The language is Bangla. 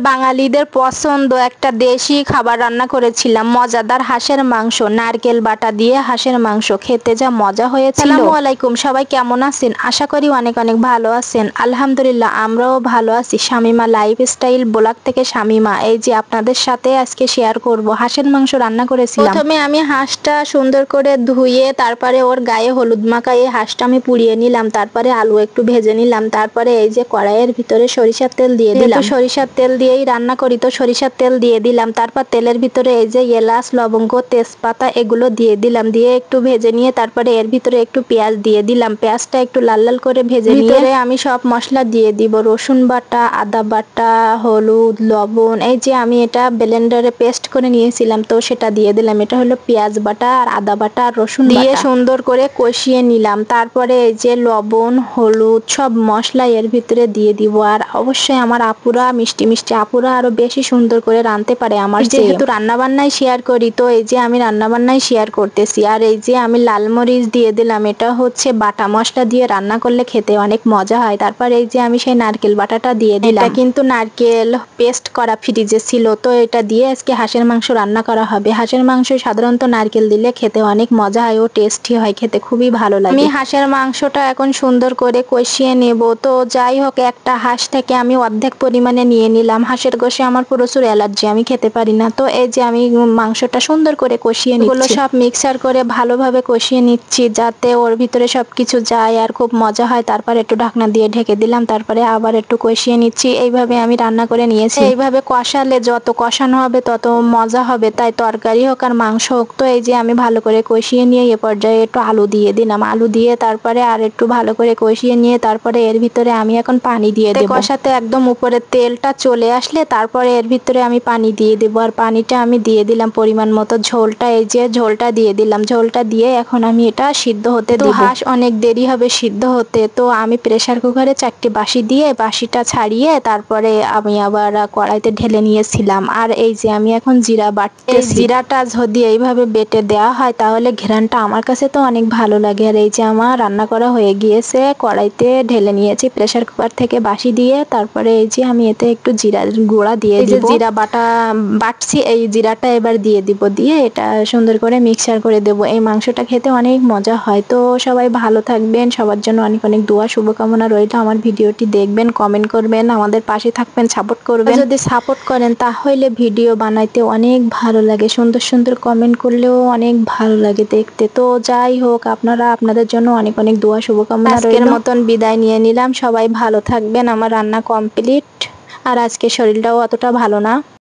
বাঙালিদের পছন্দ একটা দেশি খাবার রান্না করেছিলাম, মজাদার হাঁসের মাংস। নারকেল বাটা দিয়ে হাঁসের মাংস খেতে যা মজা হয়েছিল। আসসালামু আলাইকুম, সবাই কেমন আছেন? আশা করি অনেক অনেক ভালো আছেন। আলহামদুলিল্লাহ, আমরাও ভালো আছি। শামিমা লাইফস্টাইল ব্লগ থেকে শামিমা এই যে আপনাদের সাথে আজকে শেয়ার করব হাঁসের মাংস রান্না করেছিলাম। প্রথমে আমি হাঁসটা সুন্দর করে ধুয়ে তারপরে ওর গায়ে হলুদ মাখায়ে হাঁসটা আমি পুড়িয়ে নিলাম। তারপরে আলু একটু ভেজে নিলাম। তারপরে এই যে কড়াইয়ের ভিতরে সরিষার তেল দিয়ে দিলাম। সরিষার তেল দিয়েই রান্না করি তো সরিষার তেল দিয়ে দিলাম। তারপর তেলের ভিতরে এই যে এলাচ, লবঙ্গ, তেজপাতা এগুলো দিয়ে দিলাম। দিয়ে একটু ভেজে নিয়ে তারপরে এর ভিতরে একটু পেঁয়াজ দিয়ে দিলাম। পেঁয়াজটা একটু লাল লাল করে ভেজে নিয়ে আমি সব মশলা দিয়ে দিব। রসুন বাটা, আদা বাটা, হলুদ, লবণ, এই যে আমি এটা ব্লেন্ডারে পেস্ট করে নিয়েছিলাম তো সেটা দিয়ে দিলাম। এটা হলো পেঁয়াজ বাটা আর আদা বাটা আর রসুন দিয়ে সুন্দর করে কষিয়ে নিলাম। তারপরে এই যে লবণ, হলুদ সব মশলা এর ভিতরে দিয়ে দিব। আর অবশ্যই আমার আপুরা মিষ্টি মিষ্টি আপুরা আরো বেশি সুন্দর করে রাঁধতে পারে। আমার যেহেতু রান্না বান্নায় শেয়ার করি তো এই যে আমি রান্না বান্নায় শেয়ার করতেছি। আর এই যে আমি লাল মরিচ দিয়ে দিলাম। এটা হচ্ছে বাটা মশলা দিয়ে রান্না করলে খেতে অনেক মজা হয়। তারপর এই যে আমি সেই নারকেল বাটাটা দিয়ে দিলাম। এটা কিন্তু নারকেল পেস্ট করা ফ্রিজে ছিল তো এটা দিয়ে আজকে হাঁসের মাংস রান্না করা হবে। হাঁসের মাংস সাধারণত নারকেল দিলে খেতে অনেক মজা হয় ও টেস্টি হয়, খেতে খুবই ভালো লাগে। আমি হাঁসের মাংসটা এখন সুন্দর করে কষিয়ে নেব। তো যাই হোক, একটা হাঁস থেকে আমি অর্ধেক পরিমাণে নিয়ে নিলাম। হাঁসের গোশে আমার প্রচুর অ্যালার্জি, আমি খেতে পারি না। তো এই যে আমি মাংসটা সুন্দর করে কষিয়ে নিচ্ছি। এগুলো সব মিক্সার করে ভালোভাবে কষিয়ে নিচ্ছি যাতে ওর ভিতরে সবকিছু যায় আর খুব মজা হয়। তারপর একটু ঢাকনা দিয়ে ঢেকে দিলাম। তারপরে আবার একটু কষিয়ে নিচ্ছি। এইভাবে আমি রান্না করে নিয়েছি। এইভাবে কষালে যত কষানো হবে তত মজা হবে, তাই তরকারি হোক আর মাংস হোক। তো এই যে আমি ভালো করে কষিয়ে নিয়ে এ পর্যায়ে একটু আলু দিয়ে দিলাম। আলু দিয়ে তারপরে আর একটু ভালো করে কষিয়ে নিয়ে তারপরে এর ভিতরে আমি এখন পানি দিয়ে দেব। কষাতে একদম উপরে তেলটা চলে আসলে তারপরে এর ভিতরে আমি পানি দিয়ে দেব। আর পানিটা আমি দিয়ে দিলাম পরিমাণ মতো। ঝোলটা এই যে ঝোলটা দিয়ে দিলাম। ঝোলটা দিয়ে এখন আমি এটা সিদ্ধ হতে দেব। হাঁস অনেক দেরি হবে সিদ্ধ হতে, তো আমি প্রেসার কুকারে 4টি বাসি দিয়ে বাসিটা ছাড়িয়ে তারপরে আমি আবার কড়াইতে ঢেলে নিয়েছিলাম। আর এই যে আমি এখন জিরা বাটতেছি। জিরাটা যদি এইভাবে বেটে দেওয়া হয় তাহলে ঘ্রাণটা আমার কাছে তো অনেক ভালো লাগে। আর এই যে আমার রান্না করা হয়ে গিয়েছে, কড়াইতে ঢেলে নিয়েছি প্রেসার কুকার থেকে বাসি দিয়ে। তারপরে এই যে আমি এতে একটু জিরার গুঁড়া দিয়ে দিব। জিরা বাটছি এই জিরাটা এবার দিয়ে দিব। দিয়ে এটা সুন্দর করে মিক্সার করে দেব। এই মাংসটা খেতে অনেক মজা হয়। তো সবাই ভালো থাকবেন, সবার জন্য অনেক অনেক দোয়া শুভকামনা রইল। আমার ভিডিওটি দেখবেন, কমেন্ট করবেন, আমাদের পাশে থাকবেন, সাপোর্ট করবেন। যদি সাপোর্ট করেন তাহলে ভিডিও বানাইতে অনেক ভালো লাগে। সুন্দর সুন্দর কমেন্ট করলেও অনেক ভালো লাগে দেখতে। তো যাই হোক, আপনারা আপনাদের জন্য অনেক অনেক দোয়া শুভকামনা রইল। আজকের মতন বিদায় নিয়ে নিলাম। সবাই ভালো থাকবেন। আমার রান্না কমপ্লিট। আর আজকে শরীরটাও অতটা ভালো না।